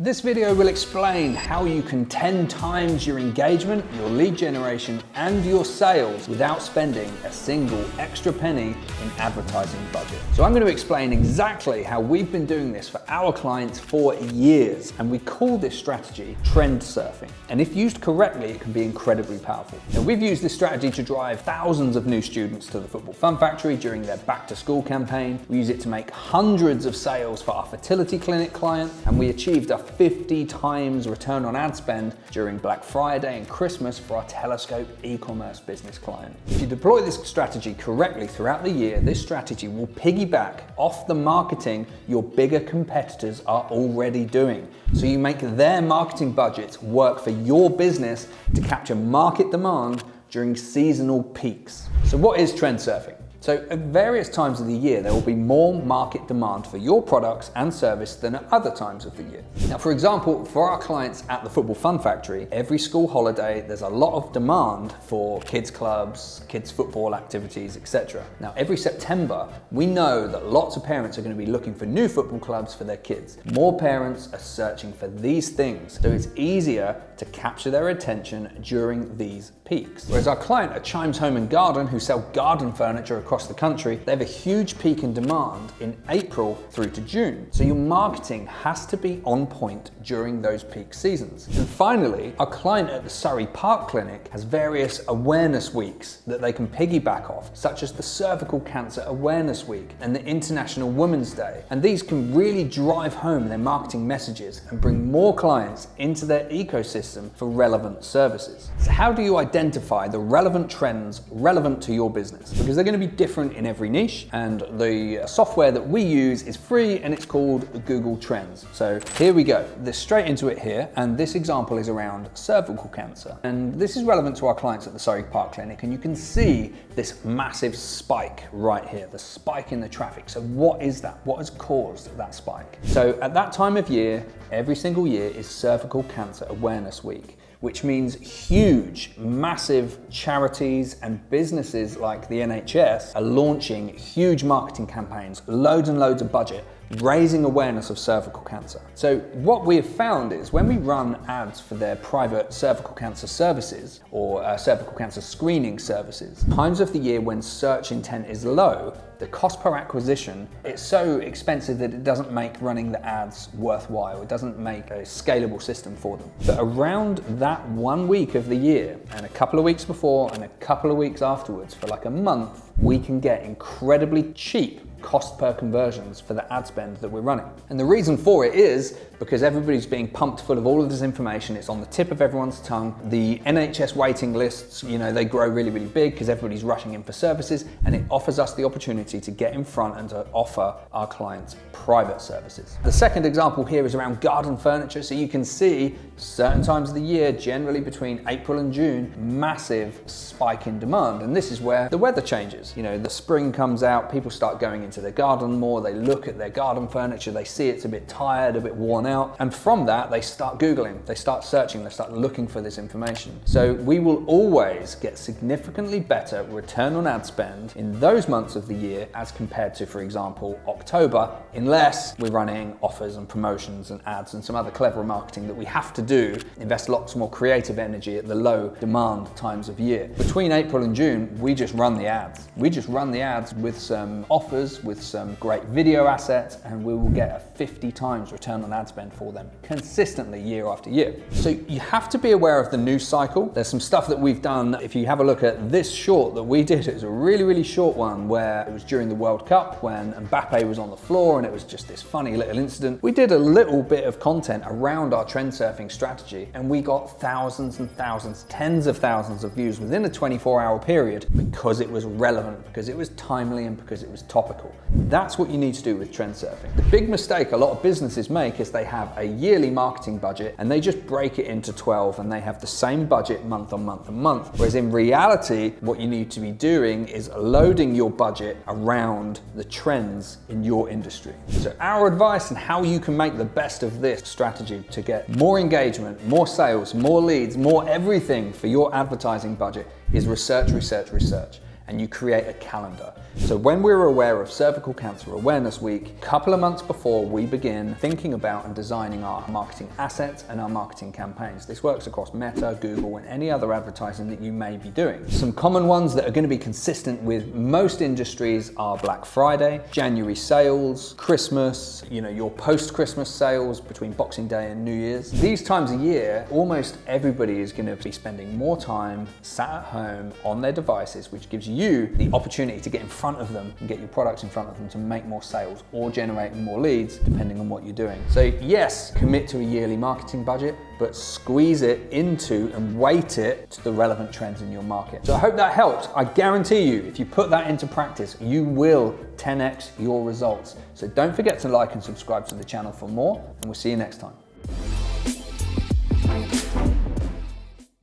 This video will explain how you can 10 times your engagement, your lead generation, and your sales without spending a single extra penny in advertising budget. So I'm going to explain exactly how we've been doing this for our clients for years, and we call this strategy trend surfing. And if used correctly, it can be incredibly powerful. Now, we've used this strategy to drive thousands of new students to the Football Fun Factory during their back to school campaign. We use it to make hundreds of sales for our fertility clinic client, and we achieved a 50 times return on ad spend during Black Friday and Christmas for our Telescope e-commerce business client. If you deploy this strategy correctly throughout the year, this strategy will piggyback off the marketing your bigger competitors are already doing. So you make their marketing budgets work for your business to capture market demand during seasonal peaks. So what is trend surfing? So at various times of the year, there will be more market demand for your products and service than at other times of the year. Now, for example, for our clients at the Football Fun Factory, every school holiday, there's a lot of demand for kids clubs, kids football activities, etc. Now, every September, we know that lots of parents are going to be looking for new football clubs for their kids. More parents are searching for these things, so it's easier to capture their attention during these peaks. Whereas our client at Chimes Home and Garden, who sell garden furniture across the country, they have a huge peak in demand in April through to June. So your marketing has to be on point during those peak seasons. And finally, our client at the Surrey Park Clinic has various awareness weeks that they can piggyback off, such as the Cervical Cancer Awareness Week and the International Women's Day. And these can really drive home their marketing messages and bring more clients into their ecosystem for relevant services. So how do you identify the relevant trends relevant to your business? Because they're going to be different in every niche, and the software that we use is free and it's called Google Trends. So here we go. There's straight into it here, and this example is around cervical cancer. And this is relevant to our clients at the Surrey Park Clinic, and you can see this massive spike right here, the spike in the traffic. So what is that? What has caused that spike? So at that time of year, every single year is Cervical Cancer Awareness Week, which means huge, massive charities and businesses like the NHS are launching huge marketing campaigns, loads and loads of budget, raising awareness of cervical cancer. So what we have found is when we run ads for their private cervical cancer services or cervical cancer screening services, times of the year when search intent is low, the cost per acquisition, it's so expensive that it doesn't make running the ads worthwhile. It doesn't make a scalable system for them. But around that 1 week of the year, and a couple of weeks before and a couple of weeks afterwards, for like a month, we can get incredibly cheap cost per conversions for the ad spend that we're running. And the reason for it is because everybody's being pumped full of all of this information. It's on the tip of everyone's tongue. The NHS waiting lists, they grow really, really big because everybody's rushing in for services, and it offers us the opportunity to get in front and to offer our clients private services. The second example here is around garden furniture. So you can see certain times of the year, generally between April and June, massive spike in demand. And this is where the weather changes. The spring comes out, people start going into their garden more, they look at their garden furniture, they see it's a bit tired, a bit worn out, and from that they start Googling, they start searching, they start looking for this information. So we will always get significantly better return on ad spend in those months of the year as compared to, for example, October, unless we're running offers and promotions and ads and some other clever marketing that we have to do, invest lots more creative energy at the low demand times of year. Between April and June, we just run the ads. We just run the ads with some offers, with some great video assets, and we will get a 50 times return on ad spend for them consistently year after year. So you have to be aware of the news cycle. There's some stuff that we've done. If you have a look at this short that we did, it was a really, really short one where it was during the World Cup when Mbappe was on the floor and it was just this funny little incident. We did a little bit of content around our trend surfing strategy, and we got thousands and thousands, tens of thousands of views within a 24-hour period because it was relevant, because it was timely, and because it was topical. That's what you need to do with trend surfing. The big mistake a lot of businesses make is they have a yearly marketing budget and they just break it into 12 and they have the same budget month on month on month. Whereas in reality, what you need to be doing is loading your budget around the trends in your industry. So our advice on how you can make the best of this strategy to get more engagement, more sales, more leads, more everything for your advertising budget is research, research, research. and you create a calendar. So when we're aware of Cervical Cancer Awareness Week, a couple of months before we begin thinking about and designing our marketing assets and our marketing campaigns. This works across Meta, Google, and any other advertising that you may be doing. Some common ones that are going to be consistent with most industries are Black Friday, January sales, Christmas, your post-Christmas sales between Boxing Day and New Year's. These times of year, almost everybody is going to be spending more time sat at home on their devices, which gives you the opportunity to get in front of them and get your products in front of them to make more sales or generate more leads, depending on what you're doing. So yes, commit to a yearly marketing budget, but squeeze it into and weight it to the relevant trends in your market. So I hope that helped. I guarantee you, if you put that into practice, you will 10x your results. So don't forget to like and subscribe to the channel for more, and we'll see you next time.